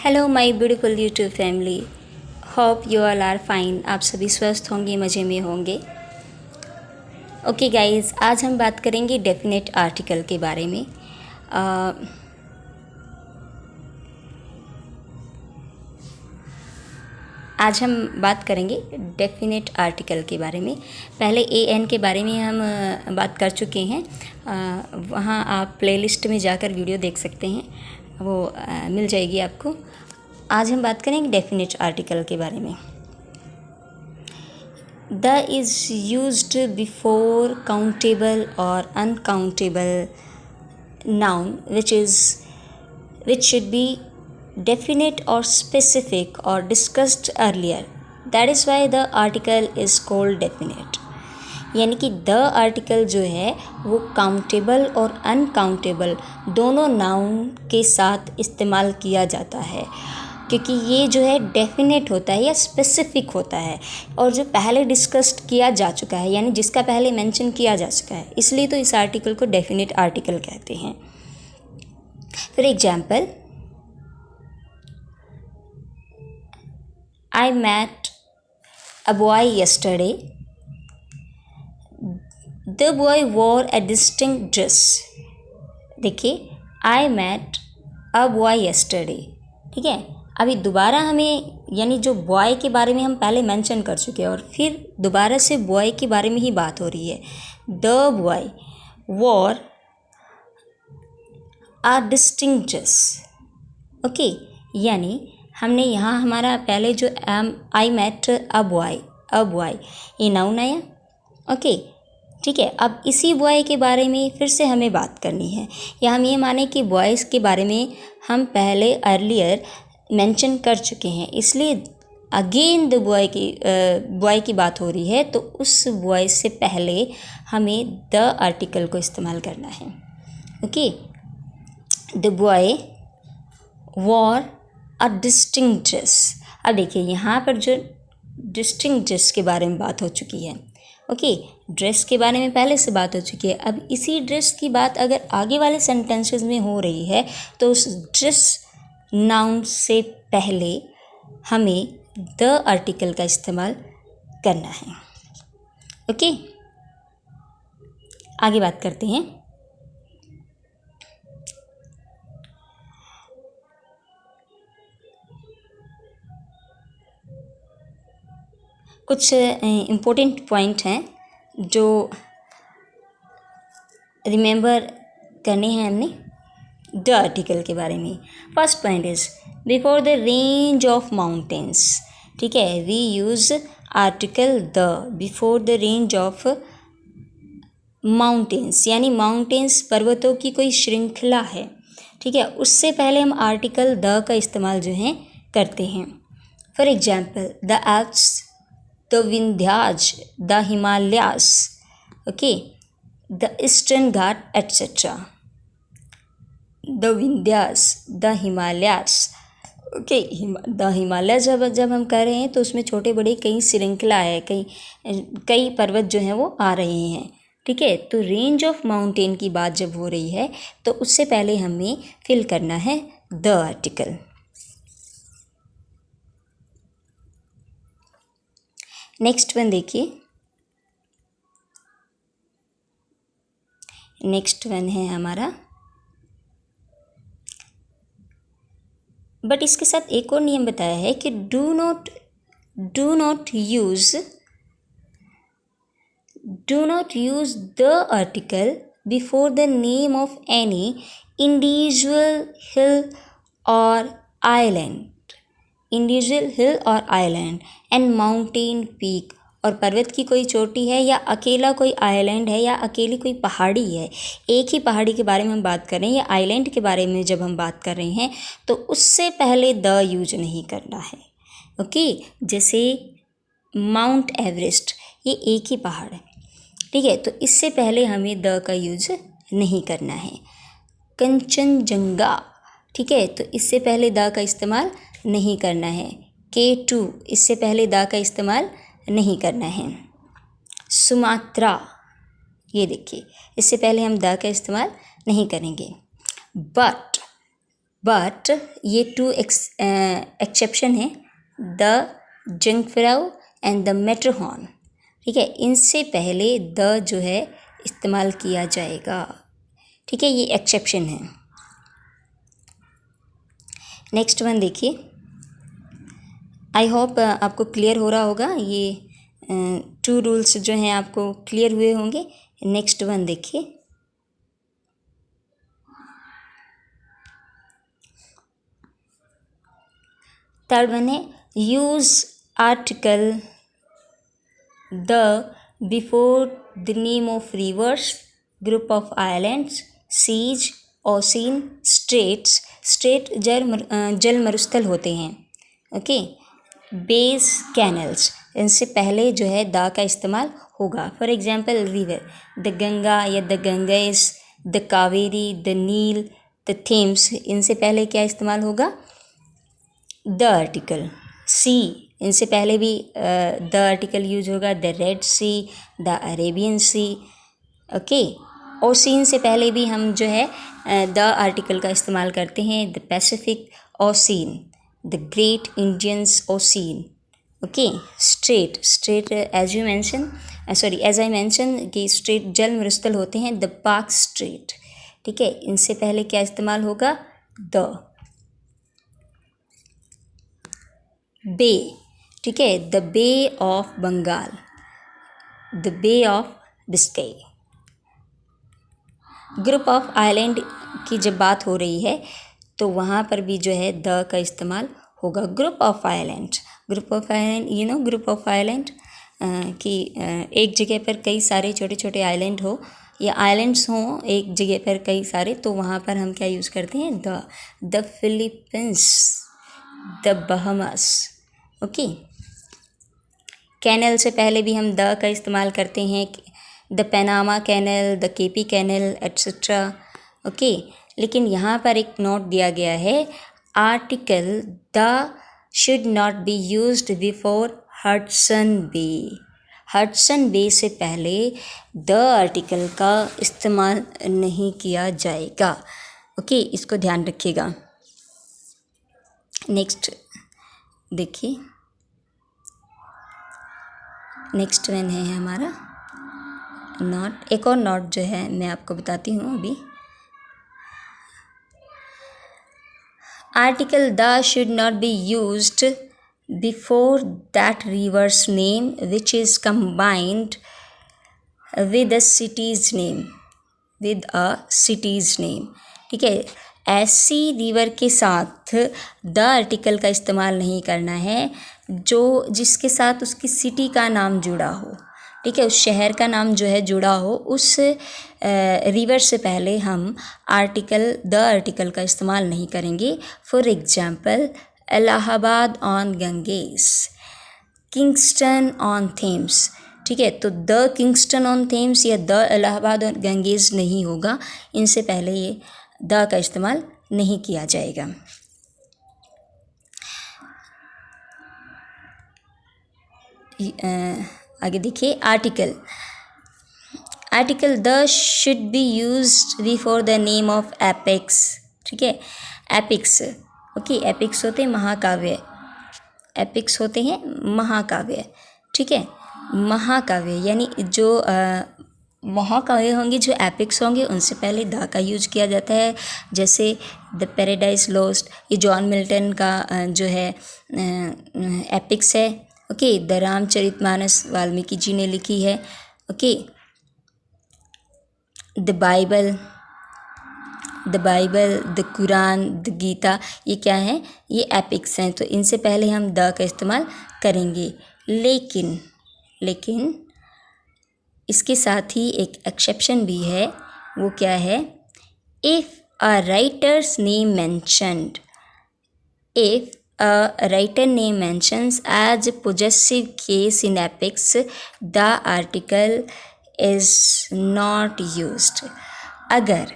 Hello my beautiful YouTube family, hope you all are fine. आप सभी स्वस्थ होंगे, मज़े में होंगे। ओके गाइस, आज हम बात करेंगे डेफिनेट आर्टिकल के बारे में। आज हम बात करेंगे डेफिनेट आर्टिकल के बारे में। पहले एन के बारे में हम बात कर चुके हैं। वहाँ आप प्लेलिस्ट में जाकर वीडियो देख सकते हैं, वो मिल जाएगी आपको। आज हम बात करेंगे डेफिनेट आर्टिकल के बारे में। The is used before countable और uncountable noun which should be definite or specific or discussed earlier. That is why the article is called definite. यानी कि द आर्टिकल जो है वो काउंटेबल और अनकाउंटेबल दोनों नाउन के साथ इस्तेमाल किया जाता है, क्योंकि ये जो है डेफिनेट होता है या स्पेसिफिक होता है और जो पहले डिस्कस्ड किया जा चुका है, यानी जिसका पहले मेंशन किया जा चुका है, इसलिए तो इस आर्टिकल को डेफिनेट आर्टिकल कहते हैं। For example, I met a boy yesterday. The boy wore a distinct dress. देखिए, I met a boy yesterday. ठीक है, अभी दोबारा हमें, यानी जो बॉय के बारे में हम पहले मेंशन कर चुके हैं और फिर दोबारा से बॉय के बारे में ही बात हो रही है। The boy wore a distinct dress. Okay, यानी हमने यहाँ हमारा पहले जो आई मेट अ बॉय ये नाउन आया। ओके, ठीक है। अब इसी बॉय के बारे में फिर से हमें बात करनी है, या हम ये माने कि बॉयज़ के बारे में हम पहले अर्लियर मेंशन कर चुके हैं, इसलिए अगेन द बॉय की बात हो रही है, तो उस बॉय से पहले हमें द आर्टिकल को इस्तेमाल करना है। Okay, the boy war a distinct dress. अब देखिए, यहाँ पर जो डिस्टिंक्ट ड्रेस के बारे में बात हो चुकी है। ओके, ड्रेस के बारे में पहले से बात हो चुकी है। अब इसी ड्रेस की बात अगर आगे वाले सेंटेंसेस में हो रही है, तो उस ड्रेस नाउन से पहले हमें द आर्टिकल का इस्तेमाल करना है। ओके, आगे बात करते हैं। कुछ इम्पोर्टेंट पॉइंट हैं जो रिमेंबर करने हैं हमने द आर्टिकल के बारे में। First point is before the range of mountains. ठीक है, we use article the before the range of mountains, यानी माउंटेन्स पर्वतों की कोई श्रृंखला है। ठीक है, उससे पहले हम आर्टिकल द का इस्तेमाल जो है करते हैं। For example, the Alps, the Vindhyas, the Himalayas, okay, the Eastern Ghat, etc. The Vindhyas, the Himalayas, okay, the Himalayas जब हम कह रहे हैं तो उसमें छोटे बड़े कई श्रृंखला है, कई पर्वत जो हैं वो आ रहे हैं। ठीक है, तो रेंज ऑफ माउंटेन की बात जब हो रही है तो उससे पहले हमें फिल करना है द आर्टिकल। नेक्स्ट वन देखिए, नेक्स्ट वन है हमारा, बट इसके साथ एक और नियम बताया है कि do not use the article before the name of any individual hill और आइलैंड एंड माउंटेन पीक। और पर्वत की कोई चोटी है या अकेला कोई आइलैंड है या अकेली कोई पहाड़ी है, एक ही पहाड़ी के बारे में हम बात कर रहे हैं या आइलैंड के बारे में जब हम बात कर रहे हैं, तो उससे पहले द यूज नहीं करना है। ओके, जैसे माउंट एवरेस्ट, ये एक ही पहाड़ है। ठीक है, तो इससे पहले हमें द का यूज नहीं करना है। कंचनजंगा, ठीक है, तो इससे पहले द का इस्तेमाल नहीं करना है। K2, इससे पहले द का इस्तेमाल नहीं करना है। सुमात्रा, ये देखिए, इससे पहले हम द का इस्तेमाल नहीं करेंगे। बट बट ये टू एक्सेप्शन है, द जंगफ्राउ एंड द मेट्रोहॉर्न, ठीक है, इनसे पहले द जो है इस्तेमाल किया जाएगा, ठीक है, ये एक्सेप्शन है। नेक्स्ट वन देखिए, आई होप आपको क्लियर हो रहा होगा, ये 2 रूल्स जो हैं आपको क्लियर हुए होंगे। नेक्स्ट वन देखिए, थर्ड वन है use article the before the name of rivers, group of islands, seas, ocean, straits. Strait जल मरुस्थल होते हैं, ओके, बेस, कैनल्स, इनसे पहले जो है द का इस्तेमाल होगा। For example river, the Ganga या the Ganges, the Kaveri, the Nile, the Thames, इनसे पहले क्या इस्तेमाल होगा, द आर्टिकल। सी, इनसे पहले भी द आर्टिकल यूज होगा, the red sea, the Arabian sea, okay. Ocean से पहले भी हम जो है द आर्टिकल का इस्तेमाल करते हैं, the Pacific ocean, the great Indians ocean, okay. Strait as you mention as I mention कि स्ट्रेट जल मरुस्थल होते हैं, द पाक स्ट्रेट, ठीक है, इनसे पहले क्या इस्तेमाल होगा, द। बे, ठीक है, the bay of Bengal, the bay of Biscay. Group of island की जब बात हो रही है तो वहाँ पर भी जो है द का इस्तेमाल होगा। Group of island, group of island कि एक जगह पर कई सारे छोटे छोटे आइलैंड हो या आइलैंड्स हों एक जगह पर कई सारे, तो वहाँ पर हम क्या यूज़ करते हैं, the Philippines, the Bahamas, okay. Canal से पहले भी हम द का इस्तेमाल करते हैं, the Panama canal, the Cape canal, etcetera, okay. लेकिन यहाँ पर एक नोट दिया गया है, article the should not be used before Hudson bay. Hudson bay से पहले द आर्टिकल का इस्तेमाल नहीं किया जाएगा, ओके, इसको ध्यान रखिएगा। नेक्स्ट देखिए, नेक्स्ट वन है हमारा नॉट। एक और नॉट जो है मैं आपको बताती हूँ अभी। Article the should not be used before that reverse name which is combined with a cities name, with a cities name, ठीक है। ऐसी रिवर के साथ द आर्टिकल का इस्तेमाल नहीं करना है जो जिसके साथ उसकी सिटी का नाम जुड़ा हो, ठीक है, उस शहर का नाम जो है जुड़ा हो, उस रिवर से पहले हम द आर्टिकल का इस्तेमाल नहीं करेंगे। For example, Allahabad on Ganges, Kingston on Thames, ठीक है, तो द किंगस्टन ऑन थेम्स या द इलाहाबाद ऑन गंगेस नहीं होगा, इनसे पहले ये द का इस्तेमाल नहीं किया जाएगा। आगे देखिए, article the should be used before the name of epics, ठीक है, एपिक्स, ओके, एपिक्स होते हैं महाकाव्य, एपिक्स होते हैं महाकाव्य, ठीक है, महाकाव्य यानी जो महाकाव्य होंगे, जो एपिक्स होंगे, उनसे पहले द का यूज किया जाता है। जैसे द पैराडाइज लॉस्ट, ये जॉन मिल्टन का जो है एपिक्स है, ओके। द रामचरितमानस वाल्मीकि जी ने लिखी है, okay. The Bible, the Quran, the Gita, ये क्या है, ये एपिक्स हैं, तो इनसे पहले हम द का इस्तेमाल करेंगे। लेकिन इसके साथ ही एक एक्सेप्शन भी है, वो क्या है, if a writers name mentioned, if a writer name mentions as a possessive case in epics, the article is not used। अगर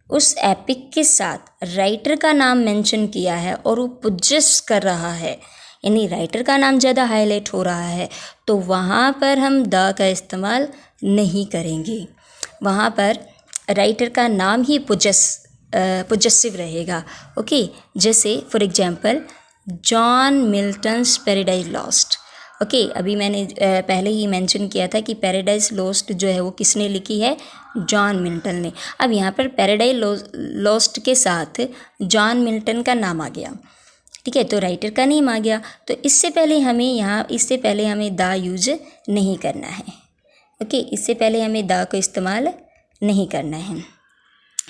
उस एपिक के साथ राइटर का नाम मेंशन किया है और वो पोजेस कर रहा है, यानी राइटर का नाम ज़्यादा हाईलाइट हो रहा है, तो वहाँ पर हम द का इस्तेमाल नहीं करेंगे। वहाँ पर राइटर का नाम ही पोजेस पोजेसिव रहेगा। ओके, जैसे for example John Milton's paradise lost. Okay, अभी मैंने पहले ही मेंशन किया था कि पैराडाइज लॉस्ट जो है वो किसने लिखी है, जॉन मिल्टन ने। अब यहाँ पर पैराडाइज लॉस्ट के साथ जॉन मिल्टन का नाम आ गया, ठीक है, तो राइटर का नेम आ गया। तो इससे पहले हमें द यूज नहीं करना है। ओके, इससे पहले हमें द को इस्तेमाल नहीं करना है।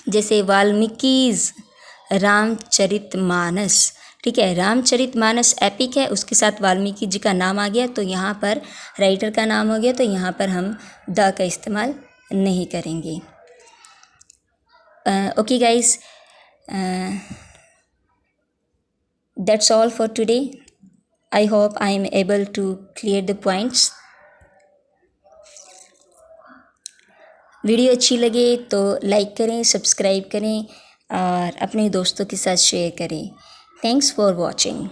जैसे वाल्मीकिज रामचरितमानस, ठीक है, रामचरितमानस एपिक है, उसके साथ वाल्मीकि जी का नाम आ गया, तो यहाँ पर राइटर का नाम हो गया, तो यहाँ पर हम द का इस्तेमाल नहीं करेंगे। Okay guys, that's all for today. I hope I am able to clear the points. Video अच्छी लगे तो लाइक करें, सब्सक्राइब करें और अपने दोस्तों के साथ शेयर करें। Thanks for watching.